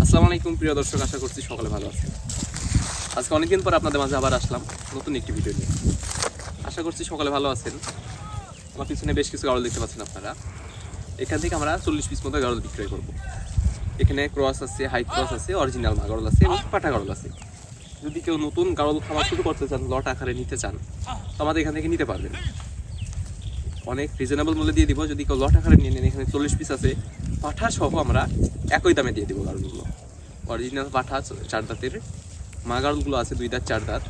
আসসালামু আলাইকুম প্রিয় দর্শক, আশা করছি সকলে ভালো আছেন। আজকে অনেকদিন পর আপনাদের মাঝে আবার আসলাম নতুন একটি ভিডিও নিয়ে। আশা করছি সকলে ভালো আছেন। আমার পিছনে বেশ কিছু গাড়ল দেখতে পাচ্ছেন আপনারা। এখান থেকে আমরা 40 পিস মতো গাড়ল বিক্রয় করব। এখানে ক্রস আছে, হাই ক্রস আছে, অরিজিনাল মা গাড়ল আছে এবং পাঠা গাড়ল আছে। যদি কেউ নতুন গাড়ল খামার শুরু করতে চান, লট আকারে নিতে চান, তো আমাদের এখান থেকে নিতে পারবেন। অনেক রিজনেবল মূল্যে দিয়ে দিব। যদি কেউ লট আকারে নিয়ে নেন, এখানে 40 পিস আছে, পাঠা সহ আমরা একই দামে দিয়ে দিব গাড়লগুলো। অরিজিনাল পাঠা 4 দাঁতের, মা গাড়লগুলো আছে 2 দাঁত 4 দাঁত,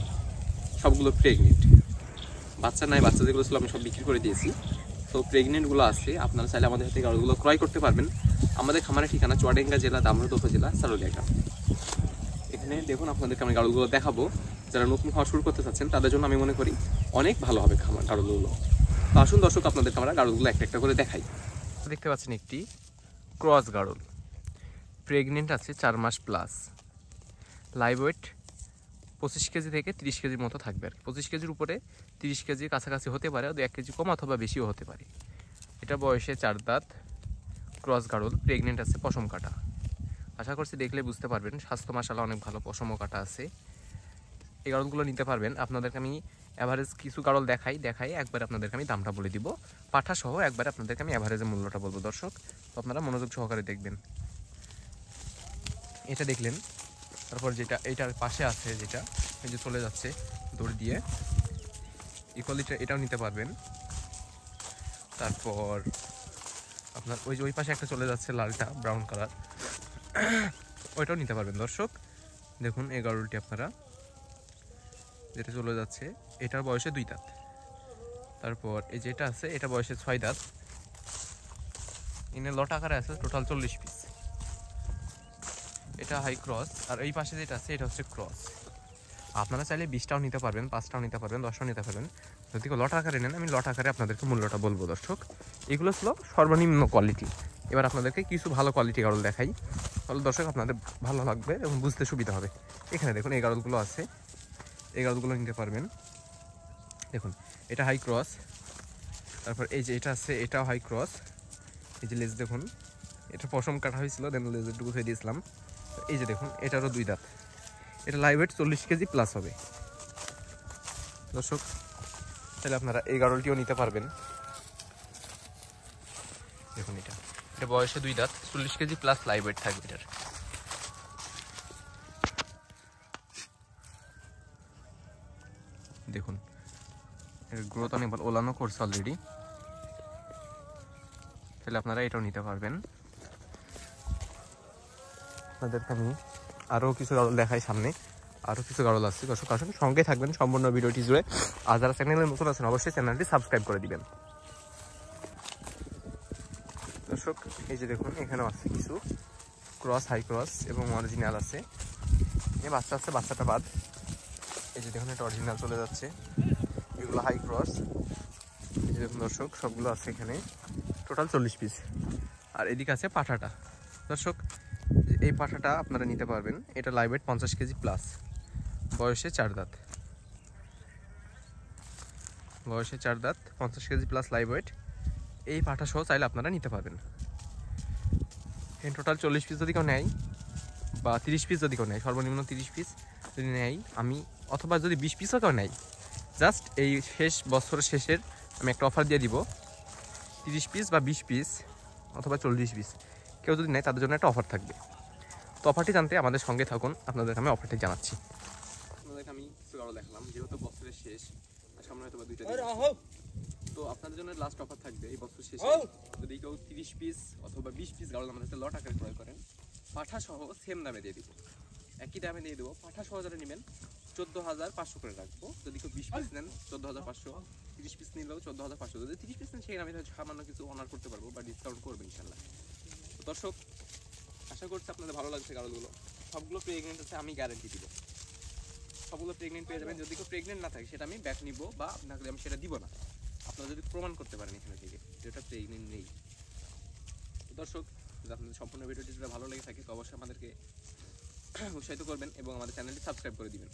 সবগুলো প্রেগনেন্ট। বাচ্চা নাই, বাচ্চা যেগুলো ছিল আমি সব বিক্রি করে দিয়েছি। তো প্রেগনেন্টগুলো আছে, আপনারা চাইলে আমাদের হাতে গাড়লগুলো ক্রয় করতে পারবেন। আমাদের খামারের ঠিকানা চুয়াডাঙ্গা জেলা, দামোহর উপজেলা, সারুলিয়া গ্রাম। এখানে দেখুন আপনাদেরকে আমি গাড়লগুলো দেখাবো। যারা নতুন খাওয়া শুরু করতে চাচ্ছেন তাদের জন্য আমি মনে করি অনেক ভালো হবে খামার গাড়লগুলো। তো আসুন দর্শক, আপনাদেরকে আমরা গাড়লগুলো একটা একটা করে দেখাই। দেখতে পাচ্ছেন একটি ক্রস গাড়ল, প্রেগনেন্ট আছে 4 মাস প্লাস। লাইভ ওয়েট 25 কেজি থেকে 30 কেজির মতো থাকবে আর কি। 25 কেজির উপরে 30 কেজির কাছাকাছি হতে পারে, 1 কেজি কম অথবা বেশিও হতে পারে। এটা বয়সে 4 দাঁত, ক্রস গাড়ল, প্রেগনেন্ট আছে, পশম কাটা। আশা করছি দেখলে বুঝতে পারবেন, স্বাস্থ্য মাশাআল্লাহ অনেক ভালো, পশমও কাটা আছে। এই গাড়লগুলো নিতে পারবেন। আপনাদেরকে আমি অ্যাভারেজ কিছু গাড়ল দেখাই একবার আপনাদেরকে আমি দামটা বলে দিব। পাঠা সহ একবার আপনাদেরকে আমি অ্যাভারেজের মূল্যটা বলবো দর্শক, তো আপনারা মনোযোগ সহকারে দেখবেন। এটা দেখলেন, তারপর যেটা এইটার পাশে আছে, যেটা এই যে চলে যাচ্ছে দৌড় দিয়ে, ইকুয়ালিটা এটাও নিতে পারবেন। তারপর আপনার ওই যে ওই পাশে একটা চলে যাচ্ছে লালটা, ব্রাউন কালার, ওইটাও নিতে পারবেন দর্শক। দেখুন এই গাড়লটি আপনারা যেটা চলে যাচ্ছে, এটার বয়সে 2 দাঁত। তারপর এই যেটা আছে, এটা বয়সে 6 দাঁত। ইনে লট আকারে আছে টোটাল 40 পিস। এটা হাই ক্রস, আর এই পাশে যেটা আছে এটা হচ্ছে ক্রস। আপনারা চাইলে 20টাও নিতে পারবেন, 5টাও নিতে পারবেন, 10টাও নিতে পারবেন। যদি লট আকারে নেন, আমি লট আকারে আপনাদেরকে মূল্যটা বলবো দর্শক। এগুলো ছিল সর্বনিম্ন কোয়ালিটি। এবার আপনাদেরকে কিছু ভালো কোয়ালিটি গাড়ল দেখাই, তাহলে দর্শক আপনাদের ভালো লাগবে এবং বুঝতে সুবিধা হবে। এখানে দেখুন এই গাড়লগুলো আছে, এই গাড়লগুলো নিতে পারবেন। দেখুন এটা হাই ক্রস, তারপর এই যে এটা আছে, এটাও হাই ক্রস। এই যে লেজ দেখুন, এটা পশম কাটা হয়েছিল, দেন লেজের টুকু হয়ে দিয়েছিলাম। এই যে দেখুন এটারও 2 দাঁত। এটা লাইভ ওয়েট 40 কেজি প্লাস হবে দর্শক। তাহলে আপনারা এই গাড়লটিও নিতে পারবেন। দেখুন এটা বয়সে 2 দাঁত, 40 কেজি প্লাস লাইভ ওয়েট থাকবে এটার। দেখুন এর গ্রোথ অনেক ভালো, ওলানো করছে অলরেডি। তাহলে আপনারা এটাও নিতে পারবেন। আপনাদেরকে আমি আরও কিছু গাড়ল দেখাই, সামনে আরও কিছু গাড়ল আছে দর্শক। আসুন সঙ্গে থাকবেন সম্পূর্ণ ভিডিওটি জুড়ে। আর যারা চ্যানেলে নতুন আছেন অবশ্যই চ্যানেলটি সাবস্ক্রাইব করে দিবেন দর্শক। এই যে দেখুন এখানেও আছে কিছু ক্রস, হাই ক্রস এবং অরিজিনাল আছে। এই বাচ্চা আছে, বাচ্চাটা বাদ। এই যে দেখুন এটা অরিজিনাল চলে যাচ্ছে, এগুলো হাই ক্রস। এই যে দেখুন দর্শক সবগুলো আছে এখানে, টোটাল 40 পিস। আর এদিকে আছে পাঠাটা দর্শক। এই পাঠাটা আপনারা নিতে পারবেন। এটা লাইভ ওয়েট 50 কেজি প্লাস, বয়সে 4 দাঁত, বয়সে 4 দাঁত, 50 কেজি প্লাস লাইভ ওয়েট। এই পাঠা সহ চাইলে আপনারা নিতে পারবেন। টোটাল 40 পিস যদি কেউ নেয়, বা 30 পিস যদি কেউ নেয়, সর্বনিম্ন 30 পিস যদি নেয় আমি, অথবা যদি 20 পিসও কেউ নেয়, জাস্ট এই শেষ বছরের শেষের আমি একটা অফার দিয়ে দিব। 30 পিস বা 20 পিস অথবা 40 পিস কেউ যদি নেয়, তাদের জন্য একটা অফার থাকবে। তো অফারটি জানতে আমাদের সঙ্গে থাকুন, আপনাদের আমি অফারটি জানাচ্ছি। আপনাদেরকে আমি কিছু গাড়ল দেখালাম, যেহেতু বছরের শেষ, সামনে হয়তো 2টা দিন, তো আপনাদের জন্য লাস্ট অফার থাকবে এই বছর শেষে। যদি কেউ 30 পিস অথবা 20 পিস গাড়ল আমাদের কাছে লট আকারে ক্রয় করেন, পাঠা সহ সেম দামে দিয়ে দিব, একই দামে দিয়ে দেবো। পাঠা সহ যারা নেবেন 14,500 করে রাখবো। যদি কেউ 20 পিস নেন 14,500, 30 পিস নিলেও 14,500। যদি 30 পিস নেন সেখানে আমি সামান্য কিছু অনার করতে পারবো বা ডিসকাউন্ট করবো ইনশাল্লাহ। তো দর্শক আশা করছি আপনাদের ভালো লাগছে গাড়লগুলো। সবগুলো প্রেগনেন্ট আছে, আমি গ্যারান্টি দিব সবগুলো প্রেগনেন্ট পেয়ে যাবেন। যদি কেউ প্রেগনেন্ট না থাকে সেটা আমি ব্যাক নিব, বা আপনাকে আমি সেটা দিব না, আপনারা যদি প্রমাণ করতে পারেন এখানে থেকে যেটা প্রেগনেন্ট নেই। দর্শক যদি আপনাদের সম্পূর্ণ ভিডিওটি যদি ভালো লেগে থাকে, তো অবশ্যই আমাদেরকে উৎসাহিত করবেন এবং আমাদের চ্যানেলটি সাবস্ক্রাইব করে দিবেন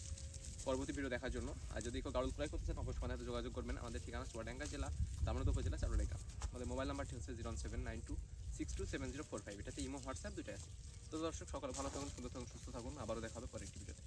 পরবর্তী ভিডিও দেখার জন্য। আর যদি কেউ গাড়ল ক্রয় করতে চান অবশ্যই আমাদের সাথে যোগাযোগ করবেন। আমাদের ঠিকানা চুয়াডাঙ্গা জেলা, দামোহর উপজেলা, সারুলিয়া গ্রাম। আমাদের মোবাইল নাম্বারটি হচ্ছে 01792627045। এটাতে ইমো, হোয়াটসঅ্যাপ দুটোই আছে। তো দর্শক, সকালে ভালো থাকুন, সুন্দর থাকুন, সুস্থ থাকুন। আবারও দেখা হবে পরের একটি ভিডিওতে।